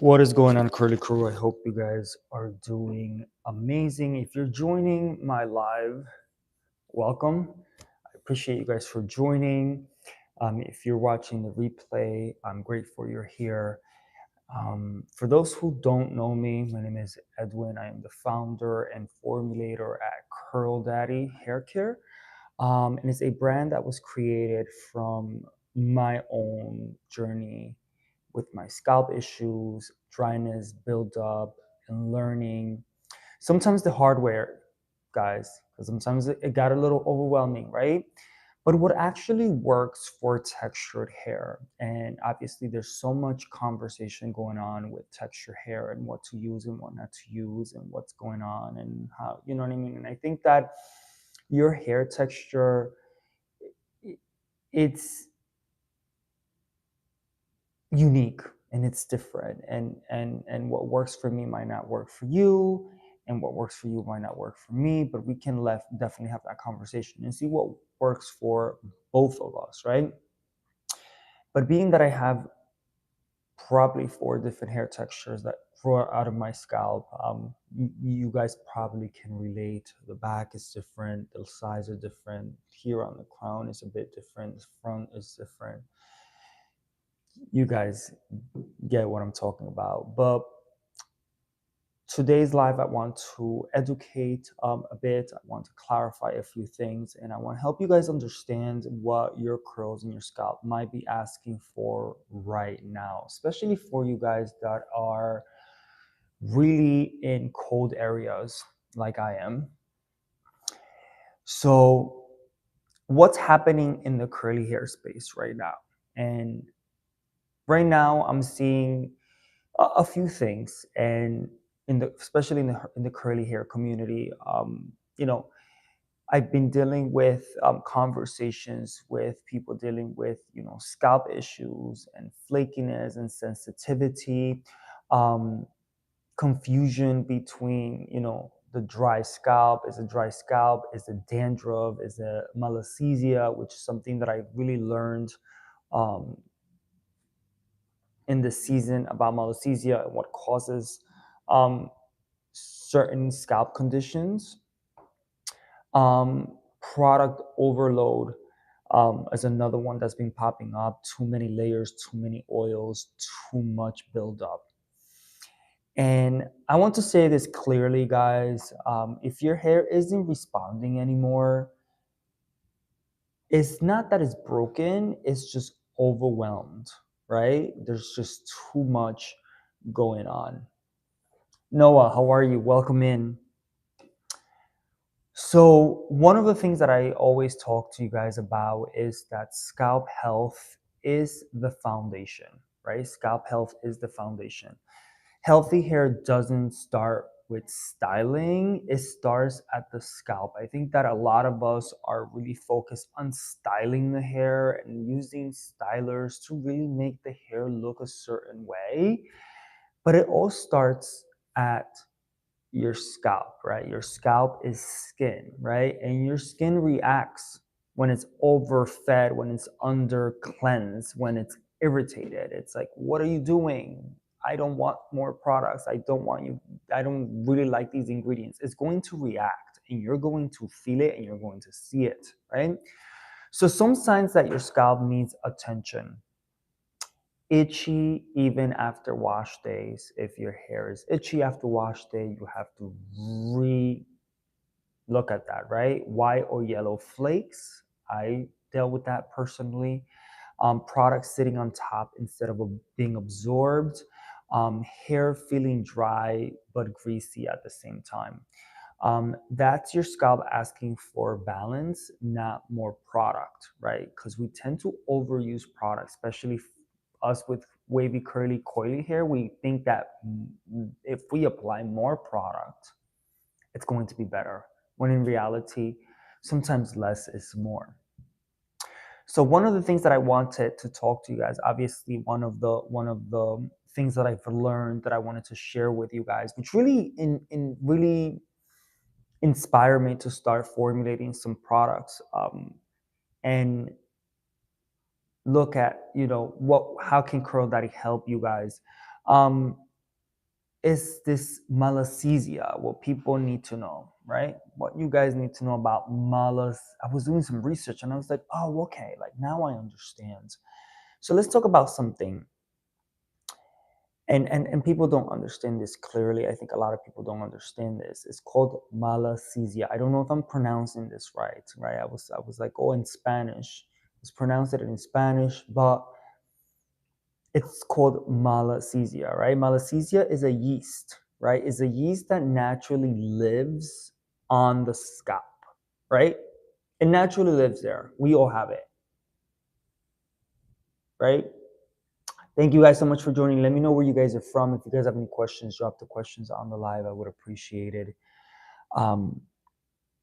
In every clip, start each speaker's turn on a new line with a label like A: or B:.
A: What is going on, Curly Crew? I hope you guys are doing amazing. If you're joining my live, welcome. I appreciate you guys for joining. If you're watching the replay, I'm grateful you're here. For those who don't know me, my name is Edwin. I am the founder and formulator at Curl Daddy Hair Care. And it's a brand that was created from my own journey with my scalp issues, dryness, buildup, and learning. Sometimes the hardware, guys, because sometimes it got a little overwhelming, right? But what actually works for textured hair, and obviously there's so much conversation going on with textured hair and what to use and what not to use and what's going on and how, you know what I mean? And I think that your hair texture, it's unique and it's different, and what works for me might not work for you, and what works for you might not work for me, but we can definitely have that conversation and see what works for both of us, right? But being that I have probably 4 different hair textures that grow out of my scalp, you guys probably can relate. The back is different, the sides are different, here on the crown is a bit different, the front is different. You guys get what I'm talking about. But today's live, I want to educate a bit. I want to clarify a few things, and I want to help you guys understand what your curls and your scalp might be asking for right now, especially for you guys that are really in cold areas like I am. So, what's happening in the curly hair space right now? And right now, I'm seeing a few things, and especially in the curly hair community, you know, I've been dealing with conversations with people dealing with scalp issues and flakiness and sensitivity, um, confusion between the dry scalp. Is a dry scalp? Is it dandruff? Is it malassezia? Which is something that I really learned um, in the season about malassezia and what causes certain scalp conditions. Product overload is another one that's been popping up. Too many layers, too many oils, too much buildup. And I want to say this clearly, guys. If your hair isn't responding anymore, it's not that it's broken, it's just overwhelmed, right? There's just too much going on. Noah, how are you? Welcome in. So, one of the things that I always talk to you guys about is that scalp health is the foundation, right? Scalp health is the foundation. Healthy hair doesn't start with styling, it starts at the scalp. I think that a lot of us are really focused on styling the hair and using stylers to really make the hair look a certain way. But it all starts at your scalp, right? Your scalp is skin, right? And your skin reacts when it's overfed, when it's under cleansed, when it's irritated. It's like, what are you doing? I don't want more products. I don't want you. I don't really like these ingredients. It's going to react and you're going to feel it and you're going to see it, right? So, some signs that your scalp needs attention: itchy even after wash days. If your hair is itchy after wash day, you have to re look at that, right? White or yellow flakes. I dealt with that personally. Products sitting on top instead of being absorbed. Hair feeling dry but greasy at the same time. That's your scalp asking for balance, not more product, right? Because we tend to overuse products, especially us with wavy, curly, coily hair. We think that if we apply more product, it's going to be better. When in reality, sometimes less is more. So one of the things that I wanted to talk to you guys, obviously one of the things that I've learned that I wanted to share with you guys, which really really inspired me to start formulating some products, and look at how can Curl Daddy help you guys. is this malassezia, what people need to know, right? What you guys need to know about I was doing some research and I was like, oh, okay, like now I understand. So let's talk about something. And people don't understand this clearly. I think a lot of people don't understand this. It's called malassezia. I don't know if I'm pronouncing this right, right? I was like, oh, in Spanish. Let's pronounce it in Spanish, but it's called malassezia, right? Malassezia is a yeast, right? It's a yeast that naturally lives on the scalp, right? It naturally lives there. We all have it, right? Thank you guys so much for joining. Let me know where you guys are from. If you guys have any questions, drop the questions on the live. I would appreciate it. Um,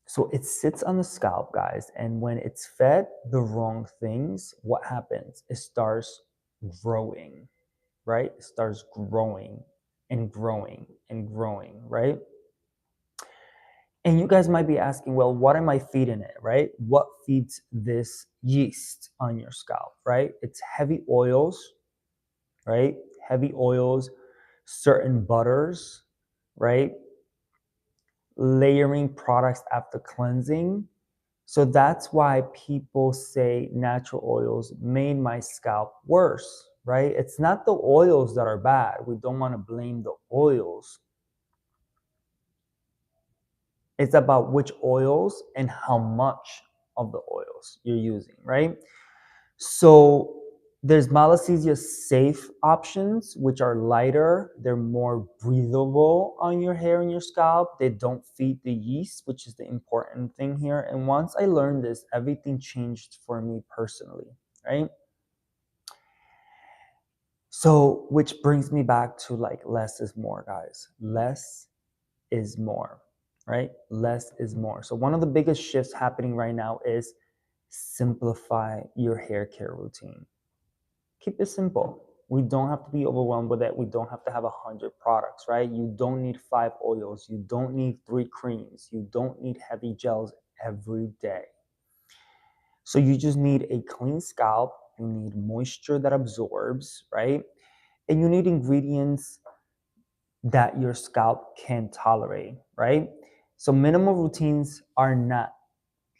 A: so it sits on the scalp, guys, and when it's fed the wrong things, what happens? It starts growing, right? It starts growing and growing and growing, right? And you guys might be asking, well, what am I feeding it, right? What feeds this yeast on your scalp, right? It's heavy oils, right? Heavy oils, certain butters, right? Layering products after cleansing. So that's why people say natural oils made my scalp worse, right? It's not the oils that are bad. We don't want to blame the oils. It's about which oils and how much of the oils you're using, right? So there's Malassezia safe options, which are lighter. They're more breathable on your hair and your scalp. They don't feed the yeast, which is the important thing here. And once I learned this, everything changed for me personally, right? So, which brings me back to like less is more, guys. Less is more, right? Less is more. So one of the biggest shifts happening right now is simplify your hair care routine. Keep it simple. We don't have to be overwhelmed with it. We don't have to have 100 products, right? You don't need 5 oils. You don't need 3 creams. You don't need heavy gels every day. So you just need a clean scalp. You need moisture that absorbs, right? And you need ingredients that your scalp can tolerate, right? So minimal routines are not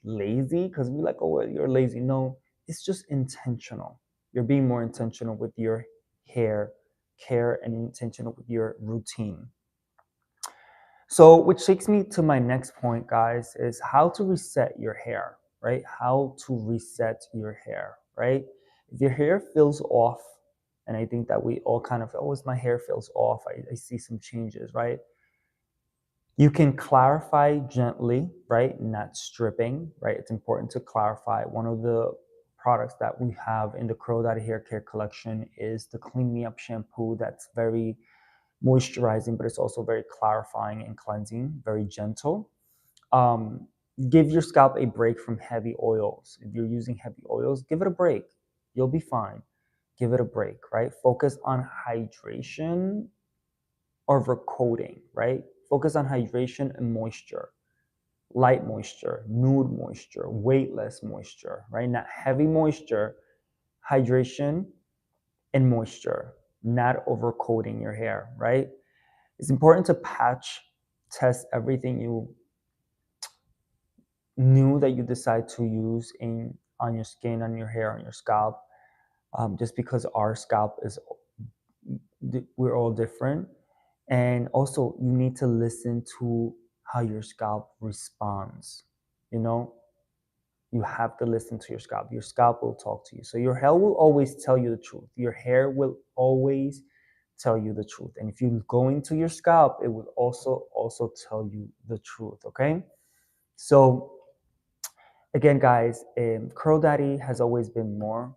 A: lazy because we're like, oh, well, you're lazy. No, it's just intentional. You're being more intentional with your hair care and intentional with your routine. So, which takes me to my next point, guys, is how to reset your hair, right? How to reset your hair, right? If your hair feels off, and I think that we all kind of, oh, my hair feels off, I see some changes, right? You can clarify gently, right? Not stripping, right? It's important to clarify. One of the products that we have in the Curl Daddy Hair Care collection is the Clean Me Up shampoo that's very moisturizing, but it's also very clarifying and cleansing, very gentle. Um, give your scalp a break from heavy oils. If you're using heavy oils, give it a break. You'll be fine. Give it a break, right? Focus on hydration over coating, right? Focus on hydration and moisture, light moisture, nude moisture, weightless moisture, right? Not heavy moisture, hydration and moisture, not overcoating your hair, right? It's important to patch test everything you new that you decide to use in on your skin, on your hair, on your scalp. Just because our scalp is, we're all different. And also you need to listen to how your scalp responds. You know, you have to listen to your scalp. Your scalp will talk to you. So your hair will always tell you the truth. Your hair will always tell you the truth. And if you go into your scalp, it will also tell you the truth. Okay. So again, guys, Curl Daddy has always been more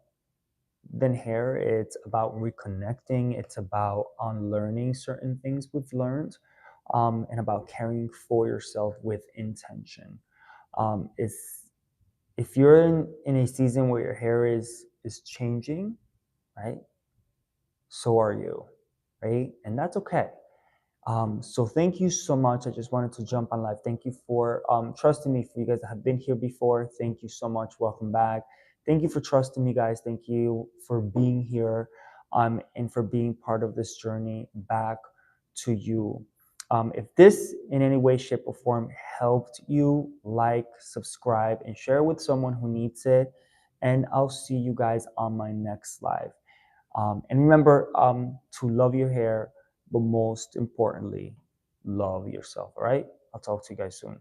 A: than hair. It's about reconnecting. It's about unlearning certain things we've learned, and about caring for yourself with intention. It's if you're in a season where your hair is changing, right? So are you, right? And that's okay. So thank you so much. I just wanted to jump on live. Thank you for trusting me. For you guys that have been here before, thank you so much. Welcome back. Thank you for trusting me, guys. Thank you for being here, and for being part of this journey back to you. If this in any way, shape, or form helped you, like, subscribe, and share with someone who needs it. And I'll see you guys on my next live. And remember to love your hair, but most importantly, love yourself. All right? I'll talk to you guys soon.